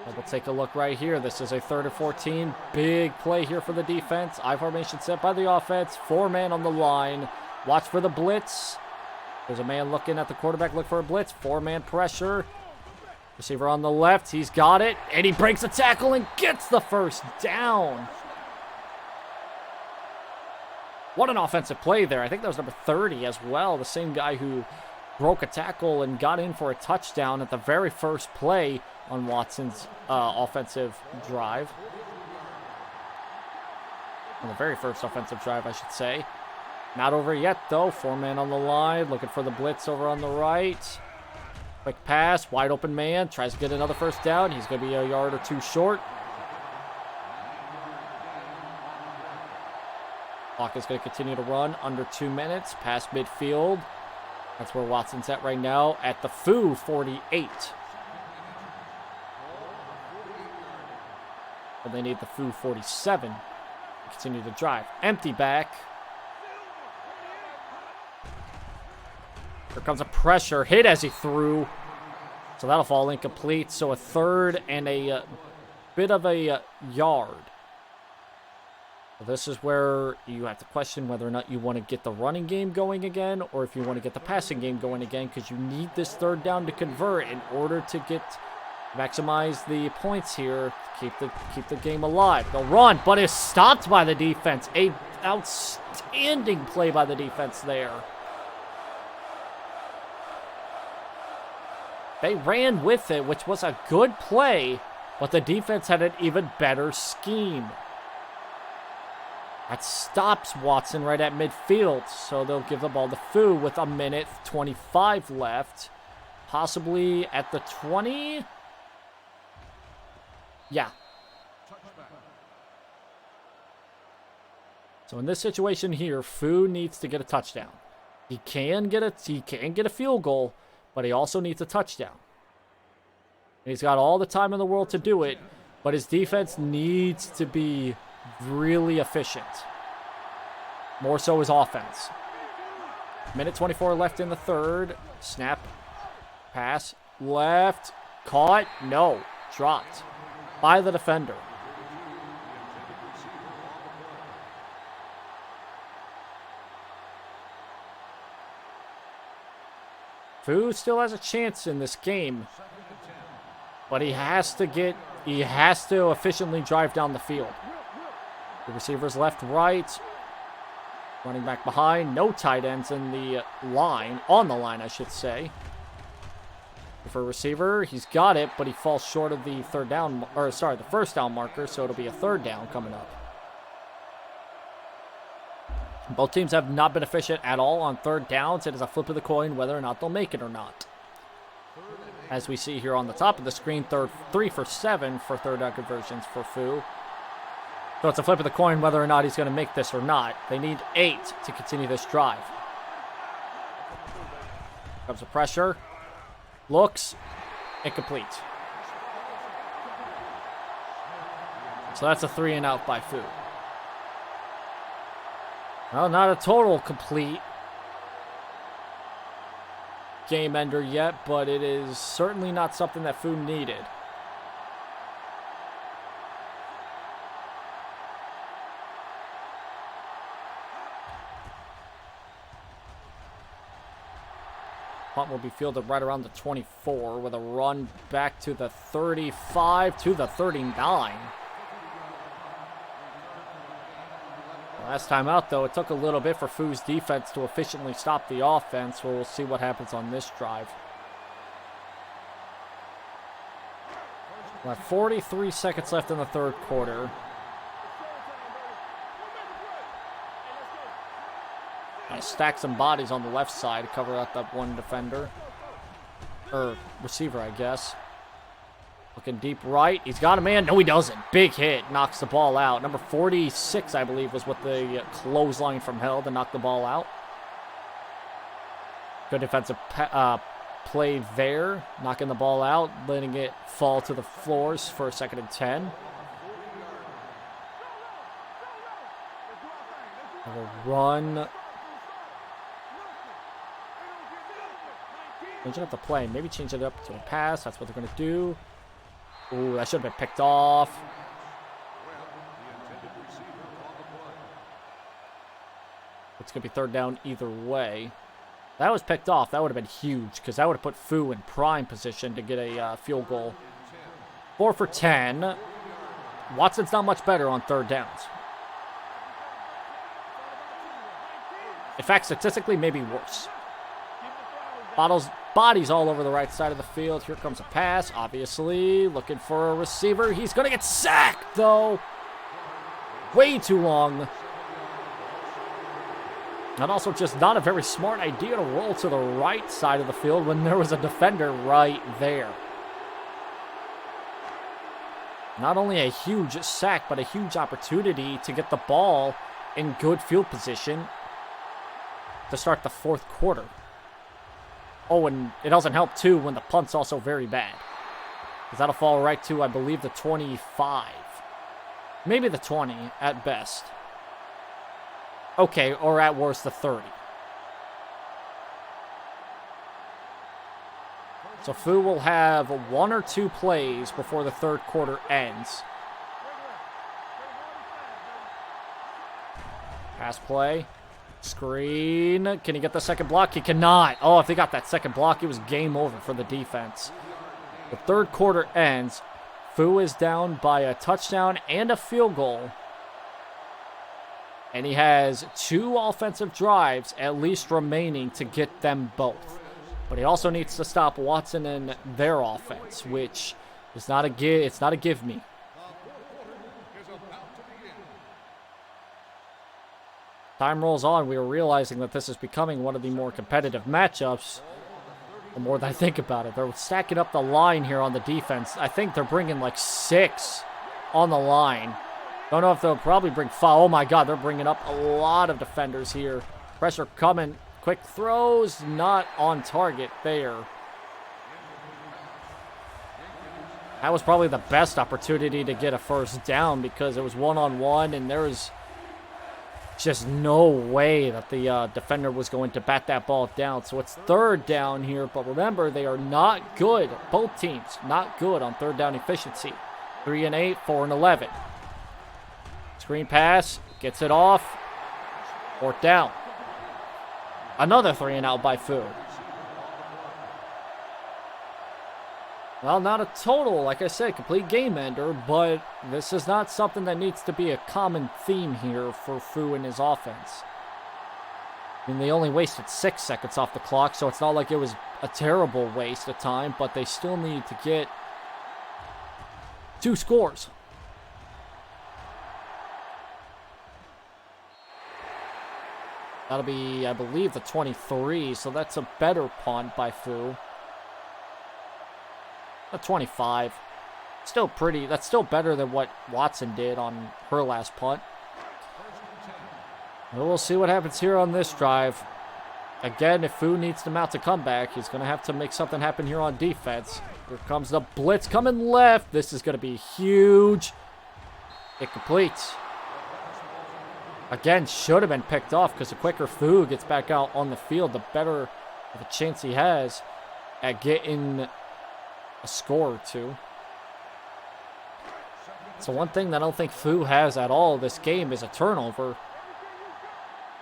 We'll take a look right here. This is a 3rd and 14. Big play here for the defense. I formation set by the offense. 4-man on the line. Watch for the blitz. There's a man looking at the quarterback. Look for a blitz. 4-man pressure. Receiver on the left. He's got it. And he breaks the tackle and gets the 1st down. What an offensive play there. I think that was number 30 as well. The same guy who broke a tackle and got in for a touchdown at the very first play on Watson's offensive drive. On the very first offensive drive, I should say. Not over yet, though. 4-man on the line. Looking for the blitz over on the right. Quick pass. Wide open man. Tries to get another 1st down. He's going to be a yard or 2 short. Clock is going to continue to run. Under 2 minutes. Past midfield. That's where Watson's at right now. At the Fu 48. But they need the Fu 47 to continue to drive. Empty back. Here comes a pressure. Hit as he threw. So that'll fall incomplete. So a 3rd and a bit of a yard. So this is where you have to question whether or not you want to get the running game going again or if you want to get the passing game going again, because you need this 3rd down to convert in order to maximize the points here. Keep the game alive. They'll run, but it's stopped by the defense. A outstanding play by the defense there. They ran with it, which was a good play, but the defense had an even better scheme. That stops Watson right at midfield, so they'll give the ball to Fu with 1:25 left. Possibly at the 20. Yeah. So in this situation here, Fu needs to get a touchdown. He can get a field goal, but he also needs a touchdown. And he's got all the time in the world to do it, but his defense needs to be really efficient. More so his offense. 1:24 left in the 3rd. Snap. Pass. Left. Caught. No. Dropped by the defender. Fu still has a chance in this game, but he has to efficiently drive down the field. The receivers left, right, running back behind, no tight ends in the line, on the line, I should say. For a receiver, he's got it, but he falls short of the the 1st down marker, so it'll be a 3rd down coming up. Both teams have not been efficient at all on 3rd downs. It is a flip of the coin whether or not they'll make it or not. As we see here on the top of the screen, 3 for 7 for 3rd down conversions for Fu. So it's a flip of the coin whether or not he's going to make this or not. They need 8 to continue this drive. Comes the pressure. Looks. Incomplete. So that's a 3 and out by Fu. Well, not a total complete game ender yet, but it is certainly not something that Fu needed. Punt will be fielded right around the 24 with a run back to the 35 to the 39. Last time out, though, it took a little bit for Fu's defense to efficiently stop the offense. Well, we'll see what happens on this drive. We'll have 43 seconds left in the third quarter. Gonna stack some bodies on the left side to cover out that one defender. Or receiver, I guess. Looking deep right. He's got a man. No, he doesn't. Big hit. Knocks the ball out. Number 46, I believe, was what the clothesline from hell to knock the ball out. Good defensive play there. Knocking the ball out. Letting it fall to the floors for a 2nd and 10. Another run. Changing up the play. Maybe change it up to a pass. That's what they're going to do. Ooh, that should have been picked off. It's going to be 3rd down either way. That was picked off. That would have been huge because that would have put Fu in prime position to get a field goal. 4 for 10. Watson's not much better on 3rd downs. In fact, statistically, maybe worse. Bodies all over the right side of the field. Here comes a pass, obviously. Looking for a receiver. He's going to get sacked, though. Way too long. And also just not a very smart idea to roll to the right side of the field when there was a defender right there. Not only a huge sack, but a huge opportunity to get the ball in good field position to start the 4th quarter. Oh, and it doesn't help, too, when the punt's also very bad. Because that'll fall right to, I believe, the 25. Maybe the 20, at best. Okay, or at worst, the 30. So Fu will have 1 or 2 plays before the 3rd quarter ends. Pass play. Screen. Can he get the 2nd block? He cannot. Oh, if they got that 2nd block, it was game over for the defense. The 3rd quarter ends. Fu is down by a touchdown and a field goal. And he has 2 offensive drives at least remaining to get them both. But he also needs to stop Watson and their offense, which is not a give me. Time rolls on, we are realizing that this is becoming one of the more competitive matchups. The more that I think about it, they're stacking up the line here on the defense. I think they're bringing like 6 on the line. Don't know if they'll probably bring 5. Oh my God, they're bringing up a lot of defenders here. Pressure coming. Quick throws, not on target there. That was probably the best opportunity to get a 1st down because it was 1-on-1 and there was just no way that the defender was going to bat that ball down. So it's 3rd down here, but remember, they are not good. Both teams not good on 3rd down efficiency. 3 and 8, 4 and 11. Screen pass, gets it off. 4th down. Another 3 and out by Fu. Well, not a total, like I said, complete game ender, but this is not something that needs to be a common theme here for Fu and his offense. I mean, they only wasted 6 seconds off the clock, so it's not like it was a terrible waste of time, but they still need to get 2 scores. That'll be, I believe, the 23, so that's a better punt by Fu. A 25. Still pretty. That's still better than what Watson did on her last punt. Well, we'll see what happens here on this drive. Again, if Fu needs to mount a comeback, he's going to have to make something happen here on defense. Here comes the blitz coming left. This is going to be huge. It completes. Again, should have been picked off because the quicker Fu gets back out on the field, the better of a chance he has at getting a score or 2. So one thing that I don't think Fu has at all this game is a turnover.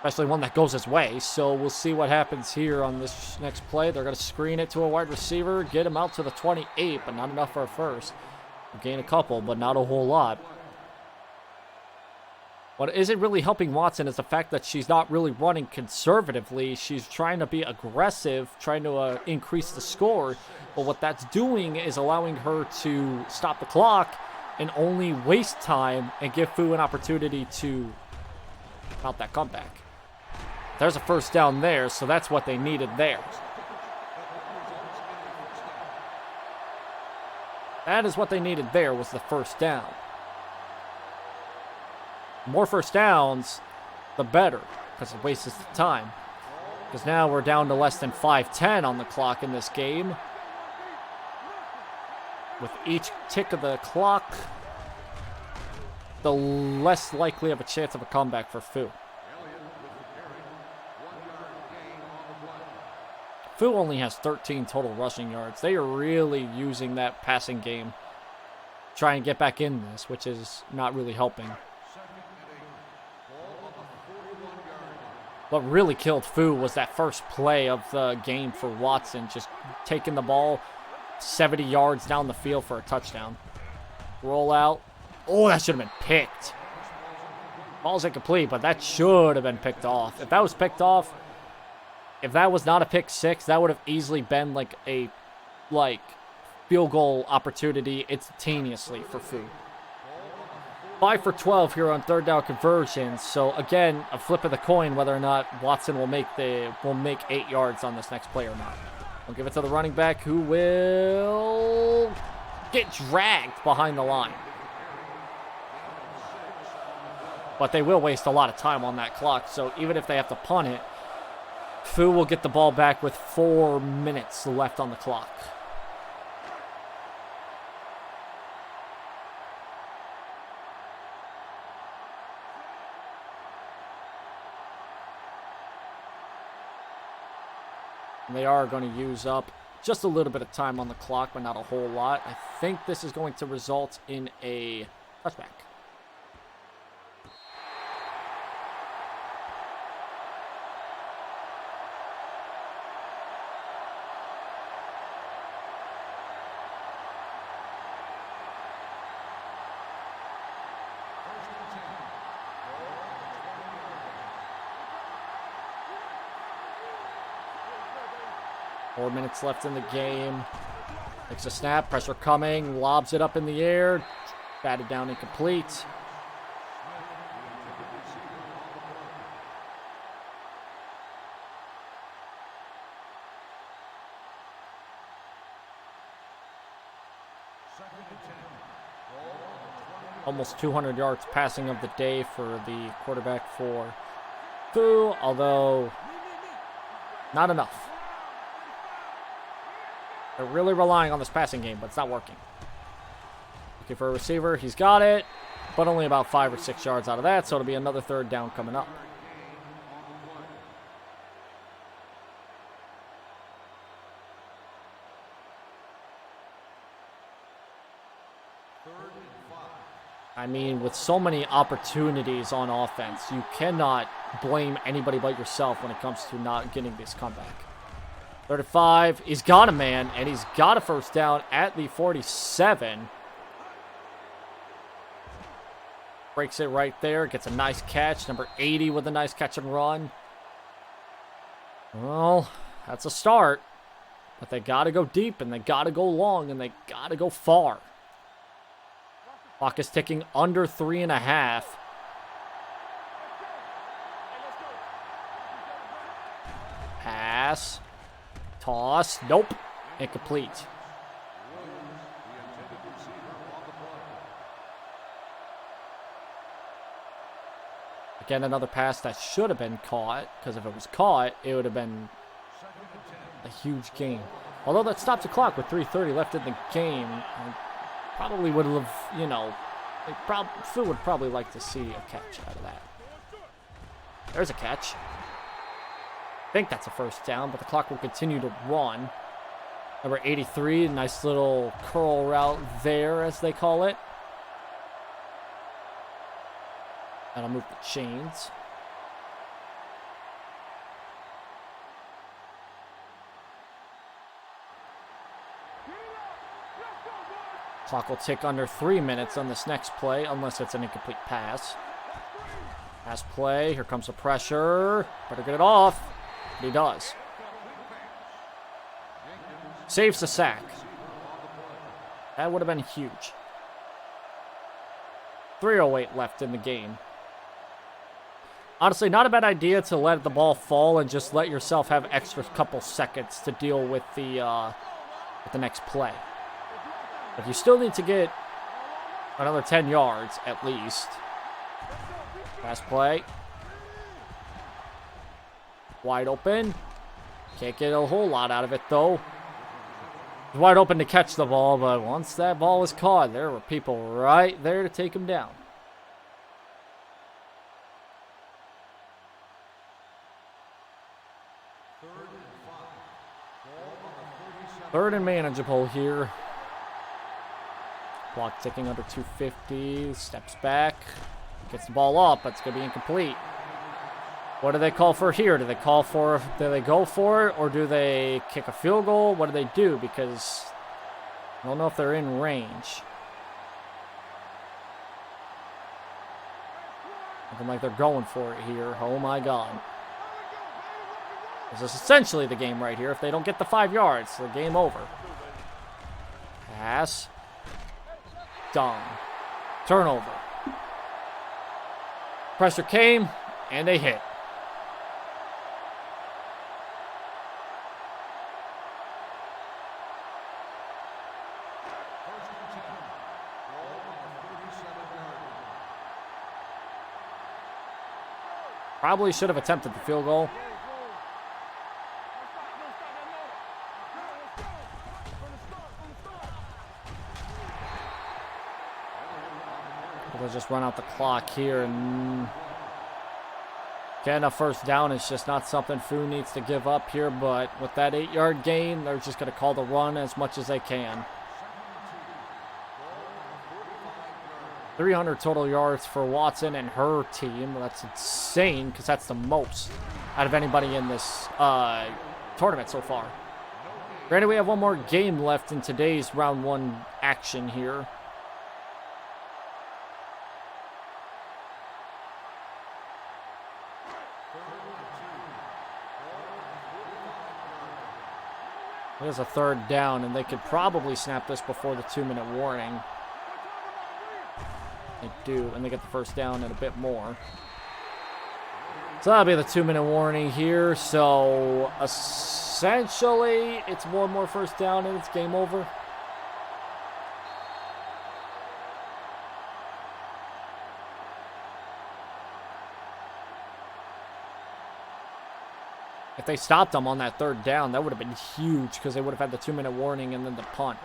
especially one that goes his way. So we'll see what happens here on this next play. They're going to screen it to a wide receiver, get him out to the 28, but not enough for a first. Gain a couple, but not a whole lot. What isn't really helping Watson is the fact that she's not really running conservatively. She's trying to be aggressive, trying to increase the score. But what that's doing is allowing her to stop the clock and only waste time and give Fu an opportunity to mount that comeback. There's a first down there, so that's what they needed there. That is what they needed there, was the first down. The more first downs, the better, because it wastes the time. Because now we're down to less than 5:10 on the clock in this game. With each tick of the clock, the less likely of a chance of a comeback for Fu. Fu only has 13 total rushing yards. They are really using that passing game to try and get back in this, which is not really helping. What really killed Fu was that first play of the game for Watson, just taking the ball 70 yards down the field for a touchdown. Roll out. Oh, that should have been picked. Ball's incomplete, but that should have been picked off. If that was picked off, if that was not a pick six, that would have easily been like a field goal opportunity instantaneously for Fu. 5 for 12 here on third down conversions. So again, a flip of the coin whether or not Watson will make 8 yards on this next play or not. We'll give it to the running back, who will get dragged behind the line. But they will waste a lot of time on that clock. So even if they have to punt it, Fu will get the ball back with 4 minutes left on the clock. And they are going to use up just a little bit of time on the clock, but not a whole lot. I think this is going to result in a touchback. 4 minutes left in the game. Takes a snap, pressure coming, lobs it up in the air, batted down incomplete. Almost 200 yards passing of the day for the quarterback for Fu, although not enough. They're really relying on this passing game, but it's not working. Looking for a receiver. He's got it, but only about 5 or 6 yards out of that, so it'll be another third down coming up. I mean, with so many opportunities on offense, you cannot blame anybody but yourself when it comes to not getting this comeback. 35, he's got a man, and he's got a first down at the 47. Breaks it right there, gets a nice catch. Number 80 with a nice catch and run. Well, that's a start. But they got to go deep, and they got to go long, and they got to go far. Clock is ticking under 3.5. Pass. Toss. Nope. Incomplete. Again, another pass that should have been caught, because if it was caught, it would have been a huge gain. Although that stopped the clock with 3:30 left in the game, I probably would have, you know, Phil would probably like to see a catch out of that. There's a catch. I think that's a first down, but the clock will continue to run. Number 83, nice little curl route there, as they call it. And I'll move the chains. Clock will tick under 3 minutes on this next play, unless it's an incomplete pass. Pass play. Here comes the pressure. Better get it off. But he does. Saves the sack. That would have been huge. 3:08 left in the game. Honestly, not a bad idea to let the ball fall and just let yourself have extra couple seconds to deal with the next play. But you still need to get another 10 yards at least. Pass play. Wide open. Can't get a whole lot out of it though. It's wide open to catch the ball, but once that ball was caught, there were people right there to take him down. Third and manageable here. Clock ticking under 250. Steps back. Gets the ball up, but it's going to be incomplete. What do they call for here? Do they go for it, or do they kick a field goal? What do they do? Because I don't know if they're in range. Looking like they're going for it here. Oh my God. This is essentially the game right here. If they don't get the 5 yards, the game over. Pass. Done. Turnover. Pressure came, and they hit. Probably should have attempted the field goal. They'll just run out the clock here, and getting a first down is just not something Fu needs to give up here, but with that 8-yard gain, they're just going to call the run as much as they can. 300 total yards for Watson and her team. That's insane, because that's the most out of anybody in this tournament so far. Granted, we have one more game left in today's round 1 action here. There's a third down, and they could probably snap this before the 2-minute warning. They do, and they get the first down and a bit more. So that'll be the 2-minute warning here. So essentially, it's one more first down, and it's game over. If they stopped them on that third down, that would have been huge, because they would have had the 2-minute warning and then the punt.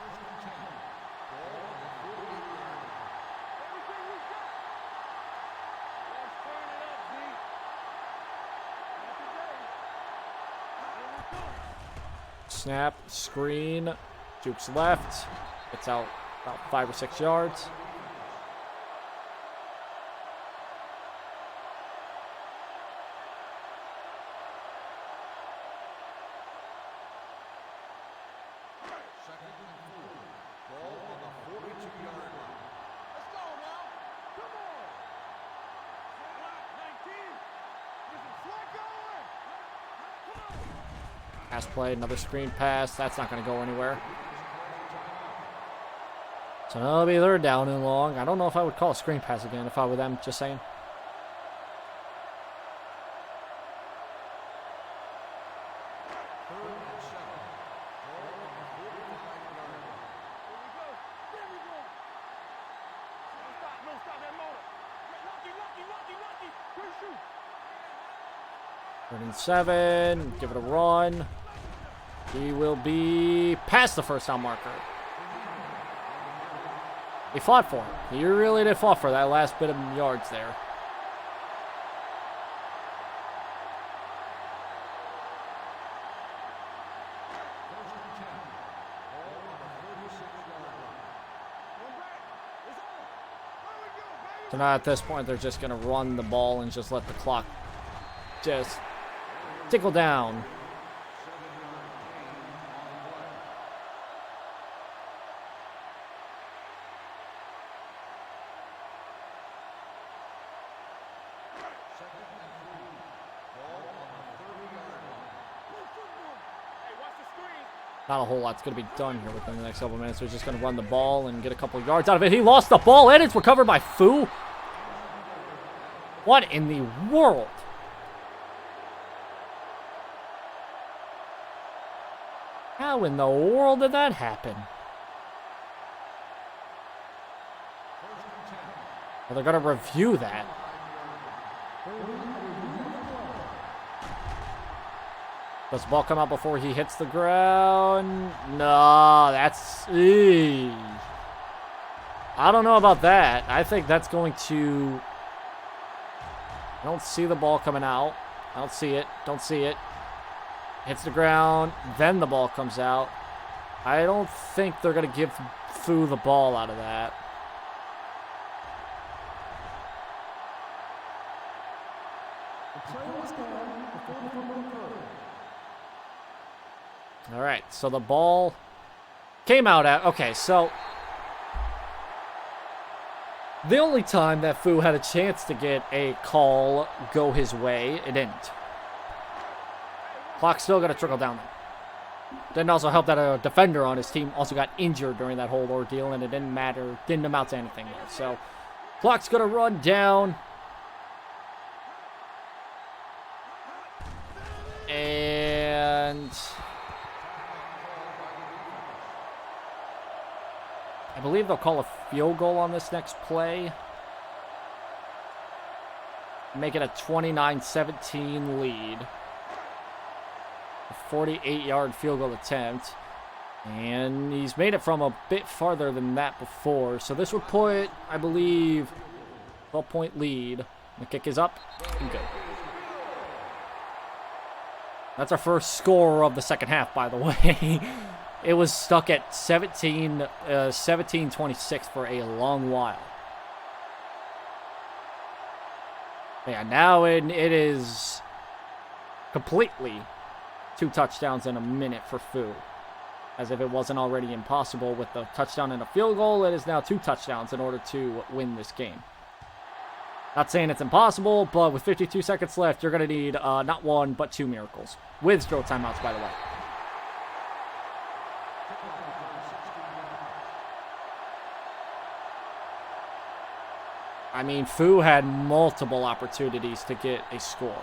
Snap, screen, jukes left. It's out about 5 or 6 yards. Pass play, another screen pass. That's not going to go anywhere. So that'll be third down and long. I don't know if I would call a screen pass again if I were them, just saying. Third and 7. Give it a run. He will be past the first down marker. He fought for it. He really did fight for that last bit of yards there. So now at this point, they're just going to run the ball and just let the clock just tickle down. Not a whole lot's going to be done here within the next couple minutes. We're just going to run the ball and get a couple yards out of it. He lost the ball, and it's recovered by Fu. What in the world? How in the world did that happen? Well, they're going to review that. Does the ball come out before he hits the ground? No, that's... I don't know about that. I think that's going to... I don't see the ball coming out. I don't see it. Don't see it. Hits the ground. Then the ball comes out. I don't think they're going to give Fu the ball out of that. All right, so the ball came out at... Okay, so... The only time that Fu had a chance to get a call go his way, it didn't. Clock's still going to trickle down. Didn't also help that a defender on his team also got injured during that whole ordeal, and it didn't matter, didn't amount to anything there. So, clock's going to run down. And... I believe they'll call a field goal on this next play. Make it a 29-17 lead. A 48-yard field goal attempt. And he's made it from a bit farther than that before. So this would put, I believe, 12-point lead. The kick is up and good. That's our first score of the second half, by the way. It was stuck at 17-26 for a long while. Yeah, now it is completely 2 touchdowns in a minute for Fu. As if it wasn't already impossible with the touchdown and a field goal, it is now 2 touchdowns in order to win this game. Not saying it's impossible, but with 52 seconds left, you're going to need not 1, but 2 miracles. With throw timeouts, by the way. I mean, Fu had multiple opportunities to get a score.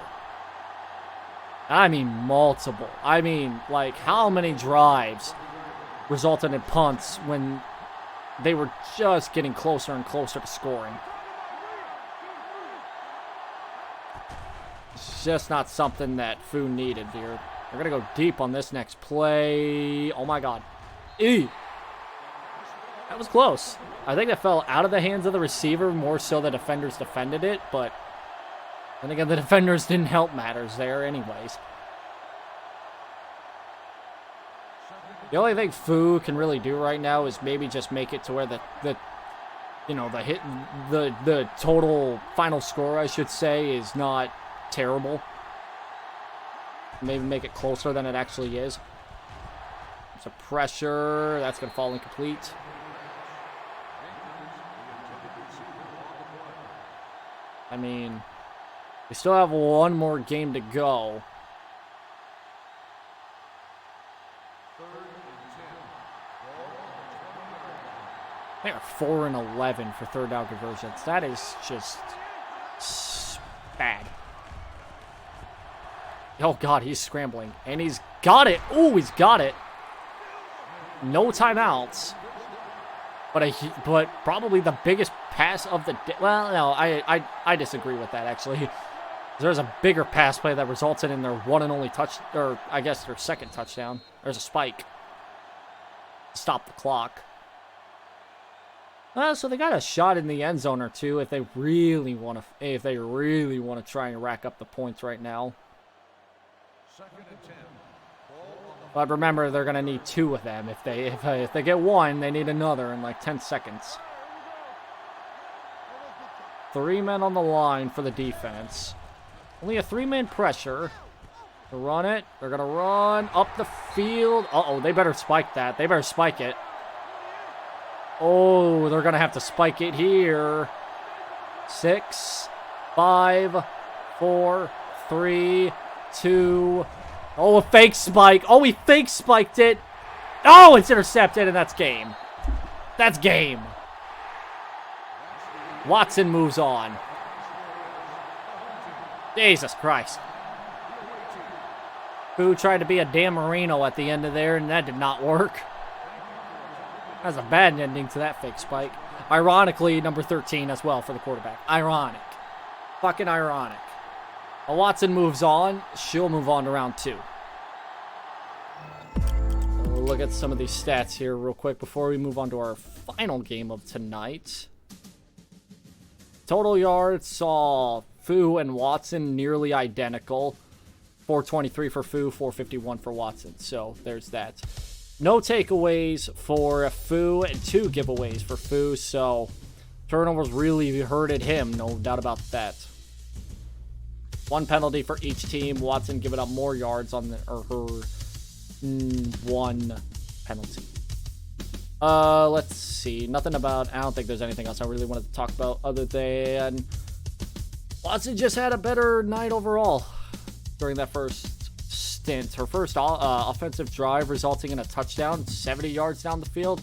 I mean, multiple. I mean, like, how many drives resulted in punts when they were just getting closer and closer to scoring? It's just not something that Fu needed here. They're going to go deep on this next play. Oh, my God. That was close. I think that fell out of the hands of the receiver, more so the defenders defended it, but then again, the defenders didn't help matters there anyways. The only thing Fu can really do right now is maybe just make it to where the total final score, I should say, is not terrible. Maybe make it closer than it actually is. There's a pressure. That's going to fall incomplete. I mean, we still have 1 more game to go. They are 4-11 for third down conversions. That is just bad. Oh, God, he's scrambling. And he's got it. Ooh, he's got it. No timeouts. But probably the biggest pass of the day. Well, no, I disagree with that, actually. There's a bigger pass play that resulted in their one and only or I guess their second touchdown. There's a spike. Stop the clock. So they got a shot in the end zone or two if they really want to try and rack up the points right now. But remember, they're going to need 2 of them. If they get 1, they need another in like 10 seconds. 3 men on the line for the defense. Only a 3-man pressure. To run it. They're going to run up the field. Uh-oh, they better spike that. They better spike it. Oh, they're going to have to spike it here. 6, 5, 4, 3, 2... Oh, a fake spike. Oh, he fake spiked it. Oh, it's intercepted, and that's game. That's game. Watson moves on. Jesus Christ. Fu tried to be a Dan Marino at the end of there, and that did not work. That's a bad ending to that fake spike. Ironically, number 13 as well for the quarterback. Ironic. Fucking ironic. While Watson moves on, she'll move on to round 2. So we'll look at some of these stats here real quick before we move on to our final game of tonight. Total yards saw Fu and Watson nearly identical. 423 for Fu, 451 for Watson. So there's that. No takeaways for Fu and 2 giveaways for Fu. So turnovers really hurted him, no doubt about that. 1 penalty for each team. Watson giving up more yards on her 1 penalty. Let's see. Nothing about... I don't think there's anything else I really wanted to talk about other than... Watson just had a better night overall during that first stint. Her first offensive drive resulting in a touchdown, 70 yards down the field.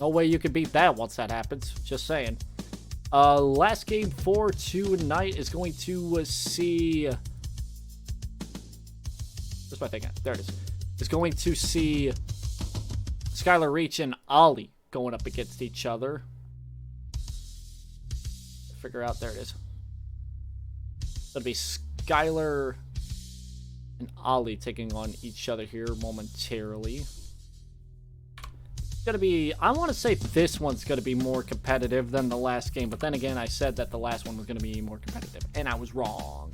No way you can beat that once that happens. Just saying. Last game for tonight is going to see... Where's my thing at? There it is. It's going to see Skylar Reach and Ollie going up against each other. Figure out. There it is. It'll be Skylar and Ollie taking on each other here momentarily. It's going to be... I want to say this one's going to be more competitive than the last game. But then again, I said that the last one was going to be more competitive. And I was wrong.